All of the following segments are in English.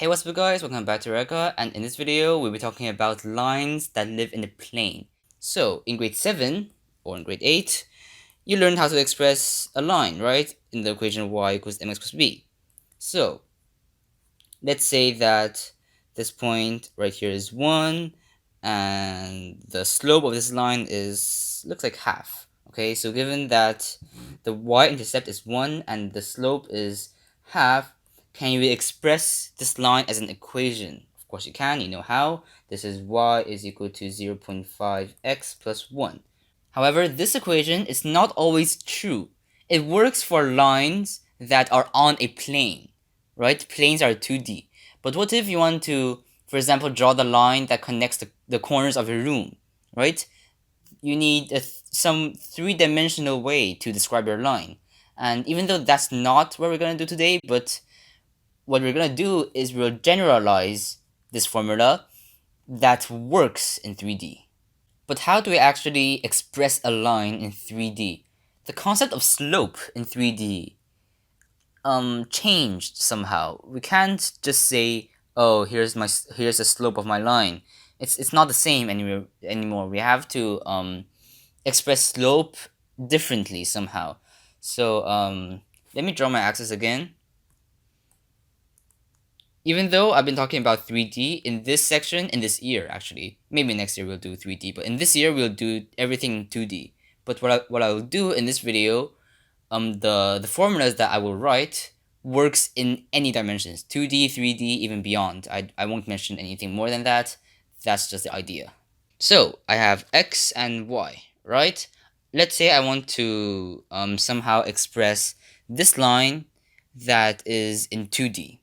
Hey, what's up guys, welcome back to Eureka, and in this video we'll be talking about lines that live in a plane. So in grade 7 or in grade 8, you learned how to express a line, right? In the equation y equals mx plus b. So let's say that this point right here is 1 and the slope of this line looks like half. Okay, so given that the y-intercept is 1 and the slope is half, can you express this line as an equation? Of course you can, you know how. This is y is equal to 0.5x plus 1. However, this equation is not always true. It works for lines that are on a plane, right? Planes are 2D. But what if you want to, for example, draw the line that connects the corners of your room, right? You need some three-dimensional way to describe your line. And even though that's not what we're going to do today, but what we're going to do is we'll generalize this formula that works in 3D. But how do we actually express a line in 3D? The concept of slope in 3D changed somehow. We can't just say, oh, here's the slope of my line. It's not the same anymore. We have to express slope differently somehow. So let me draw my axis again. Even though I've been talking about 3D in this section, in this year actually, maybe next year we'll do 3D, but in this year we'll do everything in 2D. But what I will do in this video, the formulas that I will write works in any dimensions, 2D, 3D, even beyond. I won't mention anything more than that. That's just the idea. So I have x and y, right? Let's say I want to somehow express this line that is in 2D.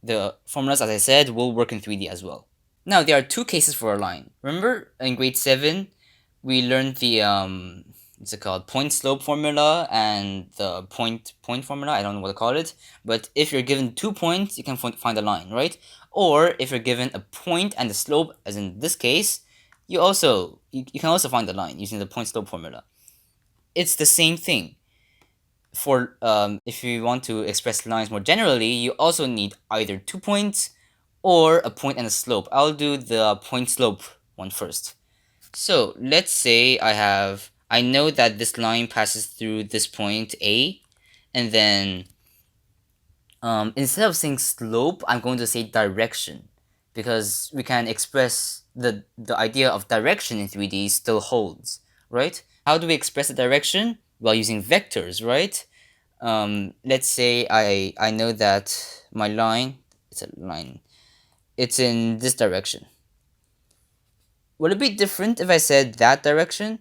The formulas, as I said, will work in 3D as well. Now, there are two cases for a line. Remember in grade 7, we learned the, what's it called, point slope formula and the point formula. I don't know what to call it. But if you're given 2 points, you can find a line, right? Or if you're given a point and the slope, as in this case, you can also find the line using the point slope formula. It's the same thing. For if you want to express lines more generally, you also need either 2 points or a point and a slope. I'll do the point slope one first. So let's say I know that this line passes through this point A, and then instead of saying slope, I'm going to say direction, because we can express the idea of direction in 3D still holds, right? How do we express the direction? Well, using vectors, right? Let's say I know that my line, it's in this direction. Would it be different if I said that direction?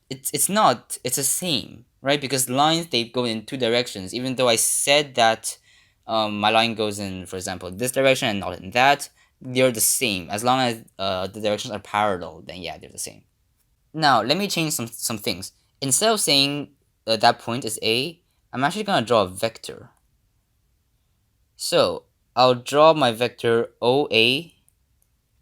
It's not. It's the same, right? Because lines, they go in two directions. Even though I said that my line goes in, for example, this direction and not in that, they're the same. As long as the directions are parallel, then yeah, they're the same. Now, let me change some things. Instead of saying that point is A, I'm actually going to draw a vector. So, I'll draw my vector OA.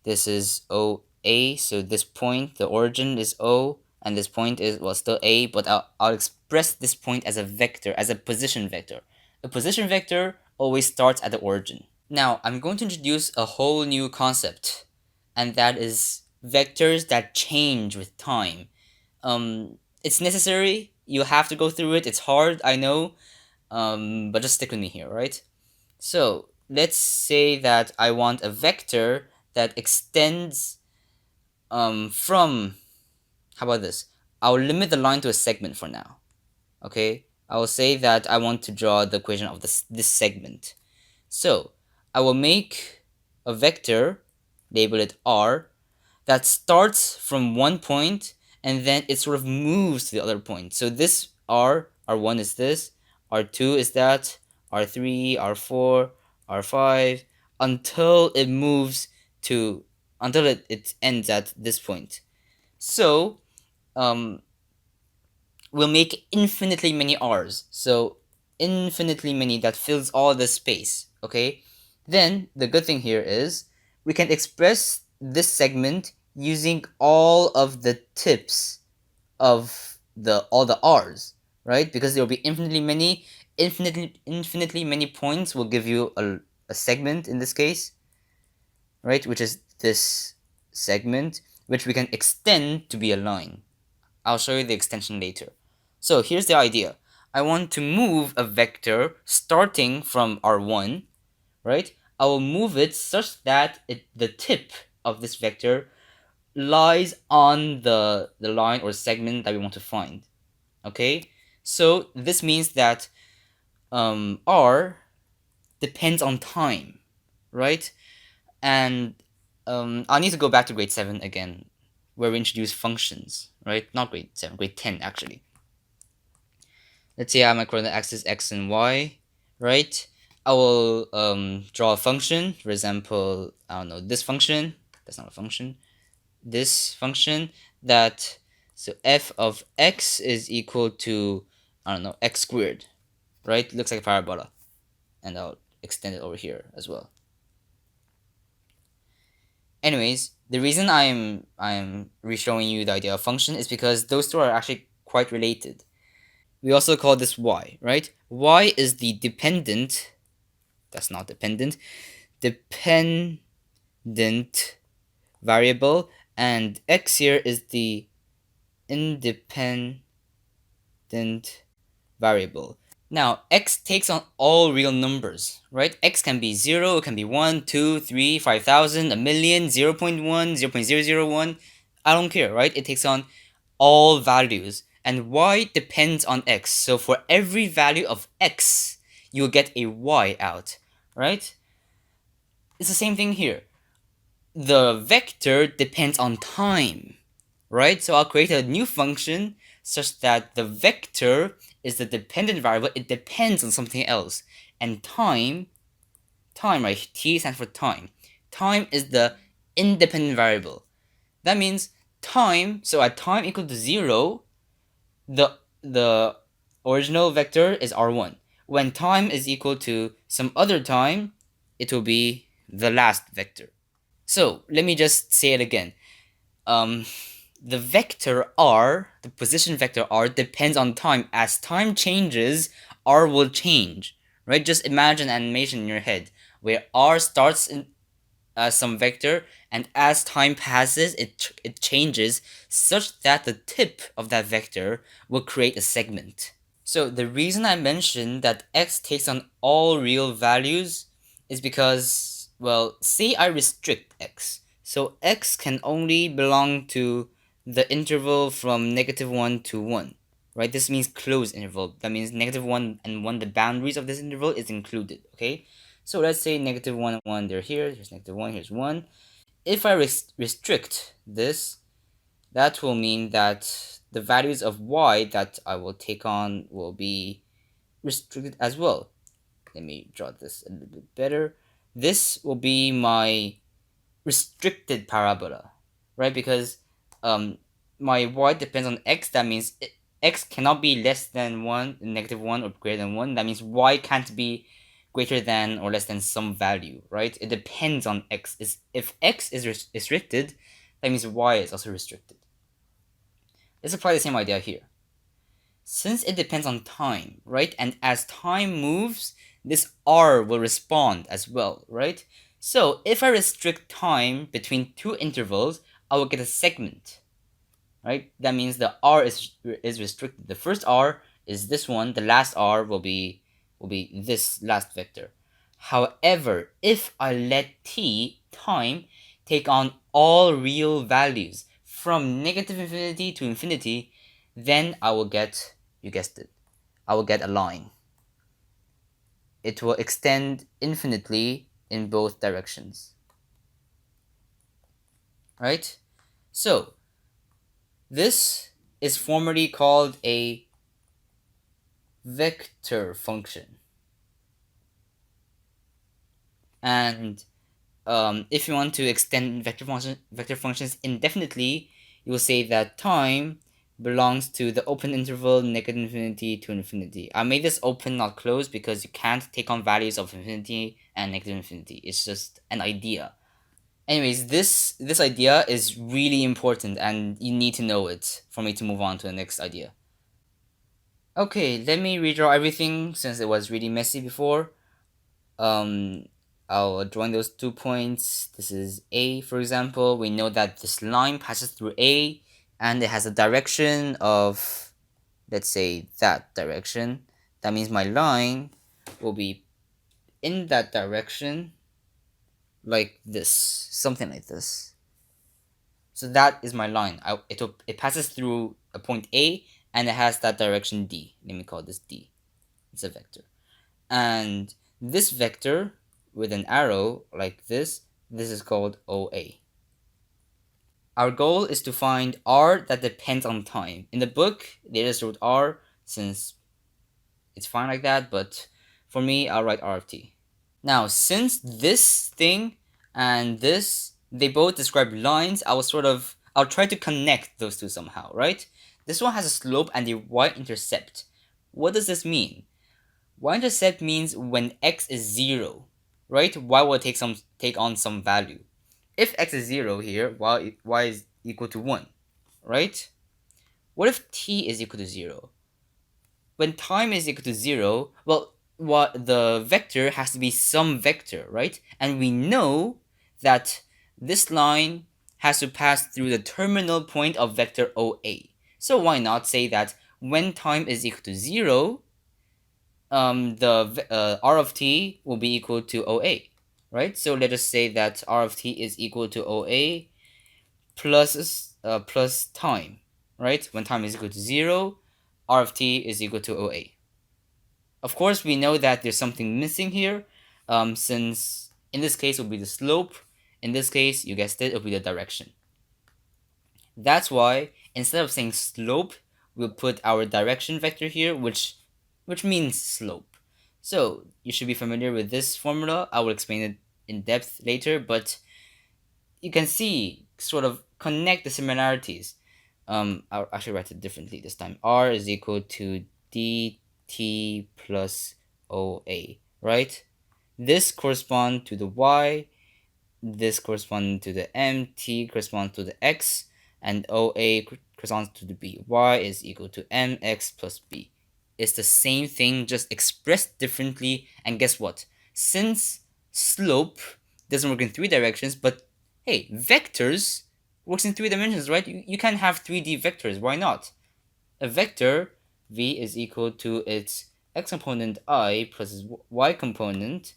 This is OA, so this point, the origin is O, and this point is, well, still A, but I'll express this point as a vector, as a position vector. A position vector always starts at the origin. Now, I'm going to introduce a whole new concept, and that is vectors that change with time. It's necessary. You have to go through it. It's hard, I know, but just stick with me here, right? So let's say that I want a vector that extends from, how about this? I'll limit the line to a segment for now. Okay, I will say that I want to draw the equation of this segment. So I will make a vector, label it R, that starts from one point and then it sort of moves to the other point. So this R1 is this, R2 is that, R3, R4, R5, until it moves to, until it ends at this point. So we'll make infinitely many R's. So infinitely many that fills all the space, okay? Then the good thing here is we can express this segment using all of the tips of all the R's, right? Because there will be infinitely many points will give you a segment in this case, right? Which is this segment, which we can extend to be a line. I'll show you the extension later. So here's the idea. I want to move a vector starting from R1, right? I will move it such that the tip of this vector lies on the line or segment that we want to find. Okay? So this means that R depends on time, right? And I'll need to go back to grade 7 again, where we introduce functions, right? Not grade 7, grade 10 actually. Let's say I have my coordinate axis x and y, right? I will draw a function, for example, I don't know, this function, that's not a function, this function that, so f of x is equal to, I don't know, x squared, right? Looks like a parabola. And I'll extend it over here as well. Anyways, the reason I'm re-showing you the idea of function is because those two are actually quite related. We also call this y, right? Y is the dependent, that's not dependent, dependent variable, and x here is the independent variable. Now, x takes on all real numbers, right? X can be 0, it can be 1, 2, 3, 5,000, a million, 0 0.1, 0 0.001. I don't care, right? It takes on all values. And y depends on x. So for every value of x, you will get a y out, right? It's the same thing here. The vector depends on time, right? So I'll create a new function such that the vector is the dependent variable. It depends on something else. And time, right? T stands for time. Time is the independent variable. That means time, so at time equal to 0, the original vector is R1. When time is equal to some other time, it will be the last vector. So let me just say it again. The vector r, the position vector r, depends on time. As time changes, r will change, right? Just imagine an animation in your head where r starts in as some vector, and as time passes, it changes such that the tip of that vector will create a segment. So the reason I mentioned that x takes on all real values is because, well, say I restrict x. So x can only belong to the interval from -1 to 1, right? This means closed interval. That means -1 and 1, the boundaries of this interval is included, okay? So let's say -1 and 1, they're here. Here's -1, here's 1. If I restrict this, that will mean that the values of y that I will take on will be restricted as well. Let me draw this a little bit better. This will be my restricted parabola, right? Because my y depends on x. That means x cannot be less than 1, -1, or greater than 1. That means y can't be greater than or less than some value, right? It depends on x. If x is restricted, that means y is also restricted. Let's apply the same idea here. Since it depends on time, right? And as time moves, this r will respond as well, right? So if I restrict time between two intervals, I will get a segment, right? That means the r is restricted. The first r is this one. The last r will be this last vector. However, if I let t, time, take on all real values from -infinity to infinity, then I will get, you guessed it, I will get a line. It will extend infinitely in both directions, right? So this is formerly called a vector function. And if you want to extend vector functions indefinitely, you will say that time belongs to the open interval -infinity to infinity. I made this open, not closed, because you can't take on values of infinity and -infinity. It's just an idea. Anyways, this idea is really important, and you need to know it for me to move on to the next idea. Okay, let me redraw everything since it was really messy before. Um, I'll join those 2 points. This is A, for example. We know that this line passes through A, and it has a direction of, let's say, that direction. That means my line will be in that direction, like this, something like this. So that is my line. It passes through a point A, and it has that direction D. Let me call this D. It's a vector. And this vector with an arrow like this is called OA. Our goal is to find R that depends on time. In the book, they just wrote R since it's fine like that, but for me, I'll write R of t. Now, since this thing and this, they both describe lines, I'll try to connect those two somehow, right? This one has a slope and a y-intercept. What does this mean? Y-intercept means when x is 0, right? Y will take on some value. If x is 0 here, y is equal to 1, right? What if t is equal to 0? When time is equal to 0, well, the vector has to be some vector, right? And we know that this line has to pass through the terminal point of vector OA. So why not say that when time is equal to 0, the r of t will be equal to OA, right? So let us say that r of t is equal to OA plus time, right? When time is equal to 0, r of t is equal to OA. Of course, we know that there's something missing here, since in this case it will be the slope. In this case, you guessed it, it will be the direction. That's why instead of saying slope, we'll put our direction vector here, which means slope. So you should be familiar with this formula. I will explain it in depth later, but you can see, sort of connect the similarities. I'll actually write it differently this time. R is equal to dt plus OA, right? This corresponds to the y, this corresponds to the m, t corresponds to the x, and OA corresponds to the b. Y is equal to mx plus b. It's the same thing, just expressed differently. And guess what? Since slope doesn't work in 3 directions, but hey, vectors works in 3 dimensions, right? You can have 3D vectors. Why not? A vector, v is equal to its x component I plus its y component,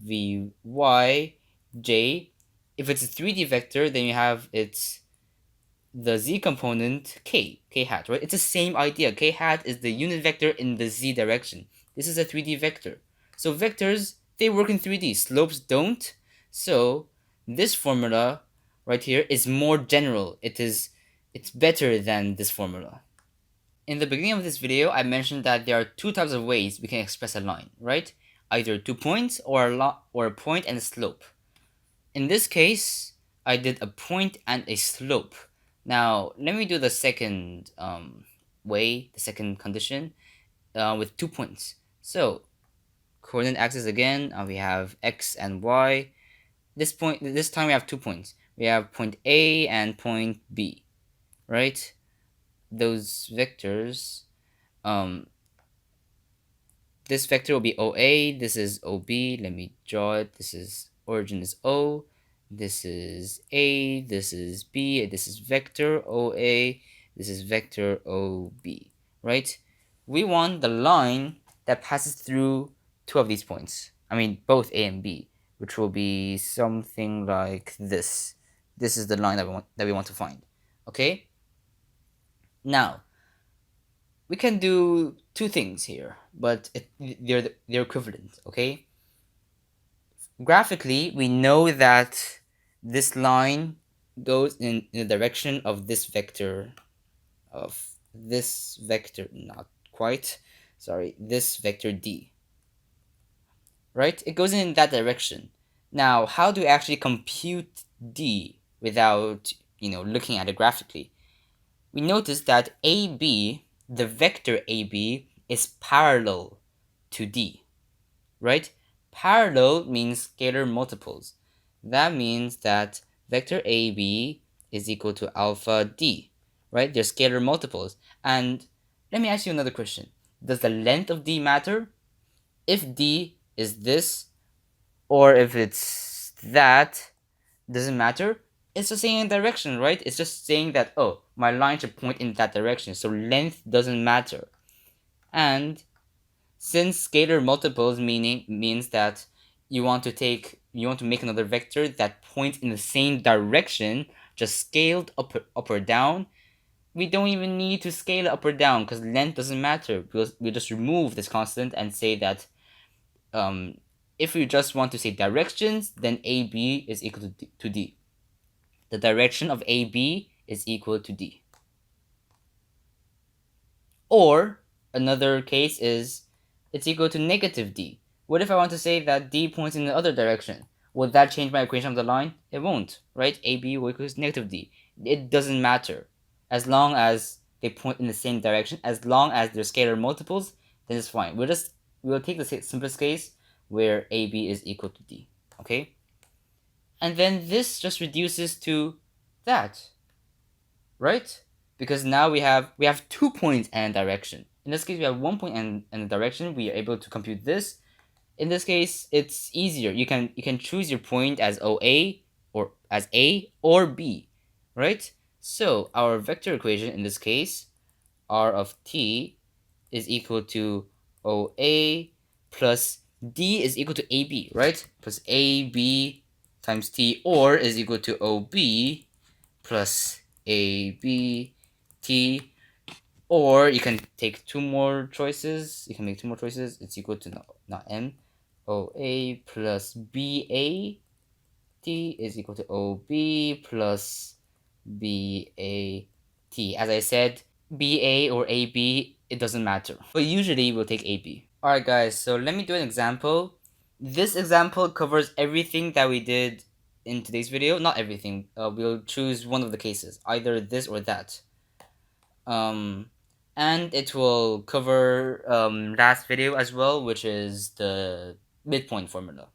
vy j. If it's a 3D vector, then you have the z component k hat, right? It's the same idea. K hat is the unit vector in the z direction. This is a 3D vector. So vectors, they work in 3D. Slopes don't. So this formula right here is more general. It's better than this formula. In the beginning of this video, I mentioned that there are 2 types of ways we can express a line, right? Either 2 points or a point and a slope. In this case, I did a point and a slope. Now, let me do the second way, the second condition, with 2 points. So, coordinate axis again, we have x and y. This time we have 2 points. We have point A and point B, right? Those vectors, this vector will be OA, this is OB, let me draw it. This is origin is O, this is A, this is B, this is vector OA, this is vector OB, right? We want the line that passes through 2 of these points. I mean, both A and B, which will be something like this. This is the line that we want to find, okay? Now, we can do 2 things here, but they're equivalent, okay? Graphically, we know that this line goes in the direction of this vector, not quite, sorry, this vector D, right? It goes in that direction. Now, how do we actually compute D without, looking at it graphically? We notice that AB, the vector AB, is parallel to D, right? Parallel means scalar multiples. That means that vector AB is equal to alpha D, right? They're scalar multiples. And let me ask you another question. Does the length of D matter? If D is this, or if it's that, doesn't matter. It's just saying a direction, right? It's just saying that, oh, my line should point in that direction, so length doesn't matter. And since scalar multiples means that you want to make another vector that points in the same direction, just scaled up or down, we don't even need to scale it up or down because length doesn't matter, because we just remove this constant and say that um, if we just want to say directions, then AB is equal to D. The direction of AB is equal to D. Or another case is it's equal to negative D. What if I want to say that D points in the other direction? Will that change my equation of the line? It won't, right? AB will equal to negative D. It doesn't matter. As long as they point in the same direction, as long as they're scalar multiples, then it's fine. We'll take the simplest case where AB is equal to D. Okay? And then this just reduces to that, right? Because now we have 2 points and a direction. In this case, we have 1 point and a direction. We are able to compute this. In this case, it's easier. You can choose your point as OA or as A or B, right? So our vector equation in this case, R of t is equal to OA plus D is equal to AB, right? Plus AB times T, or is equal to OB plus AB T, or you can take two more choices. You can make two more choices. It's equal to not M. OA plus BA T is equal to OB plus BA T. As I said, BA or AB, it doesn't matter. But usually we'll take AB. Alright guys, so let me do an example. This example covers everything that we did in today's video. Not everything. We'll choose one of the cases, either this or that. And it will cover last video as well, which is the midpoint formula.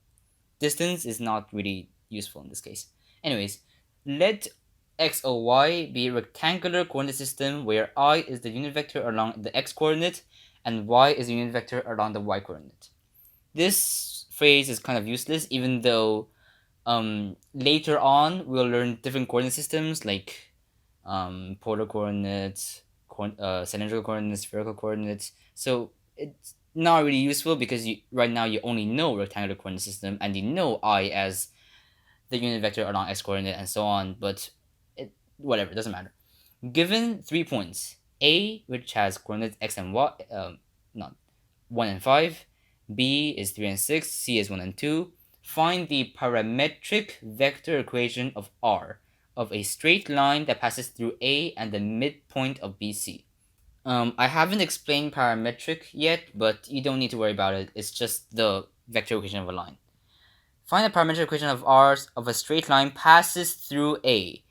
Distance is not really useful in this case. Anyways, let x or y be a rectangular coordinate system where I is the unit vector along the x coordinate and y is the unit vector along the y coordinate. This phrase is kind of useless, even though later on we'll learn different coordinate systems like polar coordinates, cylindrical coordinates, spherical coordinates. So it's not really useful because right now you only know rectangular coordinate system and you know I as the unit vector along x coordinate and so on, but whatever, it doesn't matter. Given 3 points, A, which has coordinates x and y, not 1 and 5, B is 3 and 6, C is 1 and 2, find the parametric vector equation of R of a straight line that passes through A and the midpoint of BC. I haven't explained parametric yet, but you don't need to worry about it. It's just the vector equation of a line. Find the parametric equation of R of a straight line passes through A,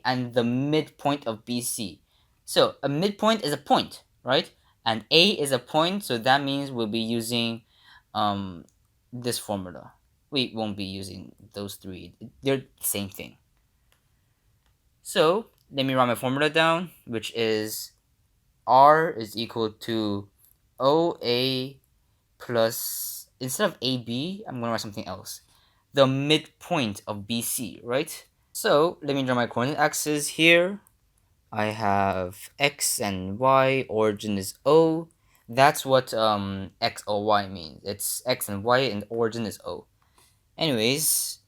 and the midpoint of BC. So a midpoint is a point, right? And A is a point, so that means we'll be using this formula. We won't be using those three. They're the same thing. So let me write my formula down, which is R is equal to OA plus, instead of AB, I'm going to write something else. The midpoint of BC, right? So let me draw my coordinate axis here. I have X and Y, origin is O. That's what X or Y means. It's X and Y and origin is O. Anyways,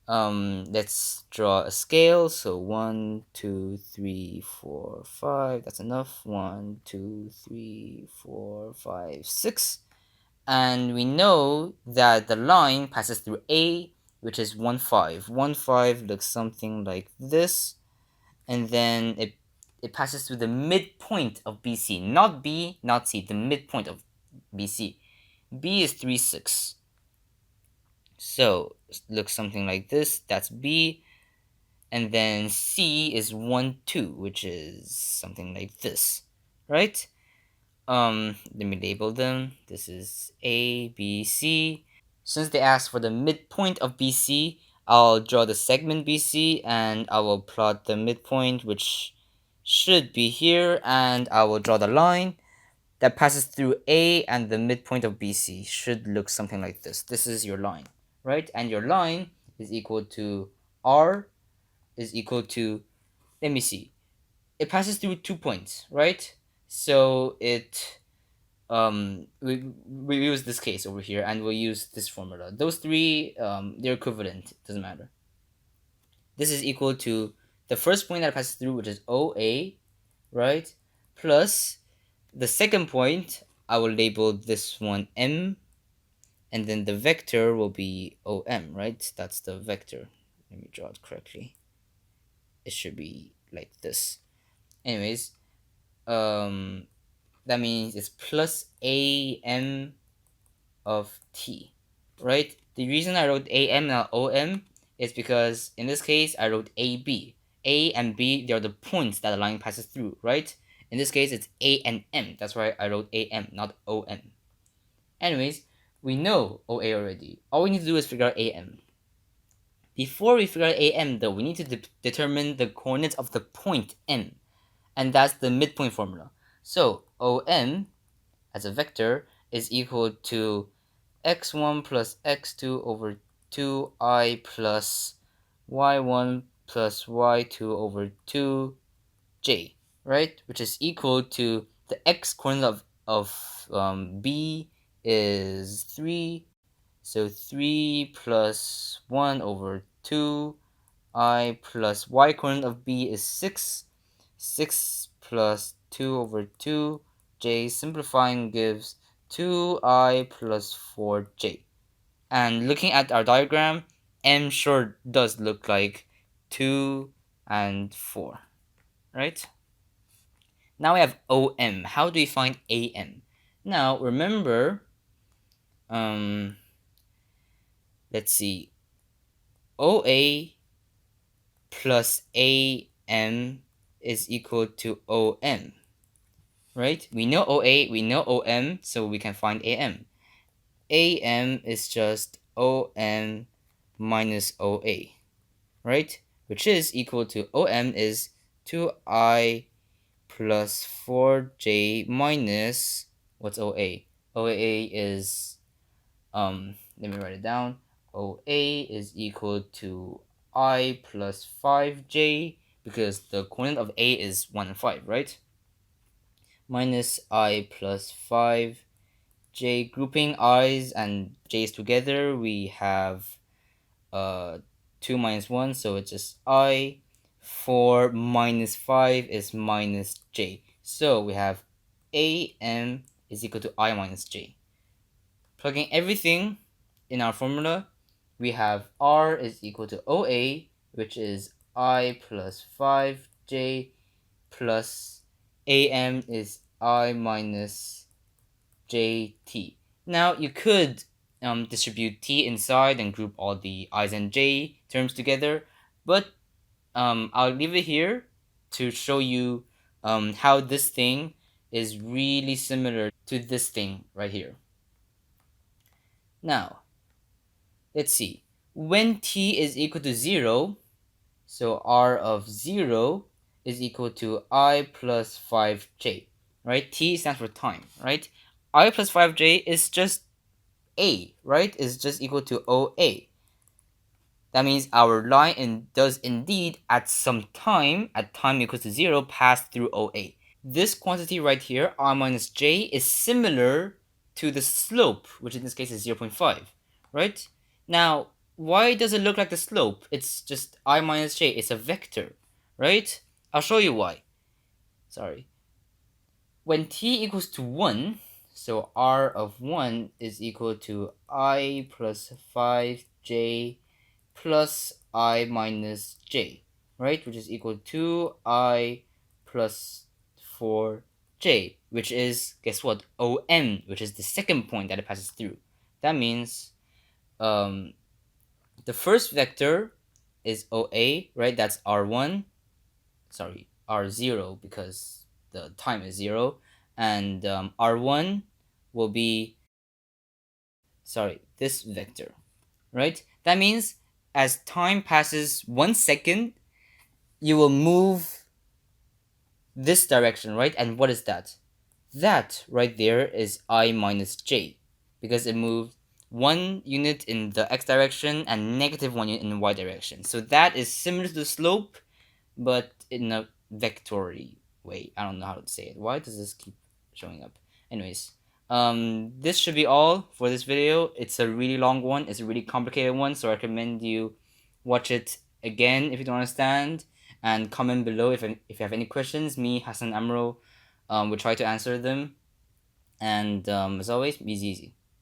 let's draw a scale. So 1, 2, 3, 4, 5. That's enough. 1, 2, 3, 4, 5, 6. And we know that the line passes through A, which is 1, 5. 1, 5 looks something like this. And then it passes through the midpoint of BC. Not B, not C. The midpoint of BC. B is 3, 6. So it looks something like this. That's B. And then C is 1, 2, which is something like this, right? Let me label them. This is A, B, C. Since they asked for the midpoint of BC, I'll draw the segment BC and I will plot the midpoint, which should be here, and I will draw the line. that passes through A and the midpoint of BC should look something like this. This is your line, right? And your line is equal to R is equal to, let me see, it passes through 2 points, right? So we use this case over here and we'll use this formula. Those three, they're equivalent, doesn't matter. This is equal to the first point that passes through, which is OA, right? Plus the second point, I will label this one M, and then the vector will be OM, right? That's the vector. Let me draw it correctly. It should be like this. Anyways, that means it's plus AM of T, right? The reason I wrote AM not OM is because in this case I wrote AB. A and B, they are the points that the line passes through, right? In this case, it's A and M. That's why I wrote AM, not OM. Anyways, we know OA already. All we need to do is figure out AM. Before we figure out AM, though, we need to determine the coordinates of the point M. And that's the midpoint formula. So OM as a vector is equal to x1 plus x2 over 2I plus y1 plus y2 over 2j, right? Which is equal to the x coordinate of b is 3, so 3 plus 1 over 2I plus y coordinate of b is 6, 6 plus 2 over 2j, simplifying gives 2I plus 4j. And looking at our diagram, M sure does look like 2 and 4, right? Now we have OM. How do we find AM? Now remember, let's see, OA plus AM is equal to OM, right? We know OA, we know OM, so we can find AM. AM is just OM minus OA, right? Which is equal to OM is 2I plus 4j minus, what's OA? OA is, let me write it down. OA is equal to I plus 5j, because the coordinate of A is 1 and 5, right? Minus I plus 5j. Grouping i's and j's together, we have 2 minus 1, so it's just I. 4 minus 5 is minus j. So we have AM is equal to I minus j. Plugging everything in our formula, we have R is equal to OA, which is I plus 5j, plus AM is I minus jt. Now you could distribute t inside and group all the i's and j terms together, but I'll leave it here to show you how this thing is really similar to this thing right here. Now, let's see. When t is equal to 0, so r of 0 is equal to I plus 5j, right? T stands for time, right? I plus 5j is just A, right? Is just equal to OA. That means our line does indeed at some time, at time equals to 0, pass through OA. This quantity right here, r minus j, is similar to the slope, which in this case is 0.5, right? Now, why does it look like the slope? It's just I minus j, it's a vector, right? I'll show you why. Sorry. When t equals to 1, so r of 1 is equal to I plus 5j plus I minus j, right? Which is equal to I plus 4j, which is, guess what? OM, which is the second point that it passes through. That means the first vector is OA, right? That's R1, sorry, R0, because the time is 0, and R1 will be, sorry, this vector, right? That means as time passes 1 second, you will move this direction, right? And what is that? That right there is I minus j, because it moved 1 unit in the x direction and -1 unit in the y direction. So that is similar to the slope, but in a vectory way. I don't know how to say it. Why does this keep showing up? Anyways, this should be all for this video. It's a really long one. It's a really complicated one, so I recommend you watch it again if you don't understand, and comment below if you have any questions. Me, Hassan Amro, will try to answer them. And as always, be easy.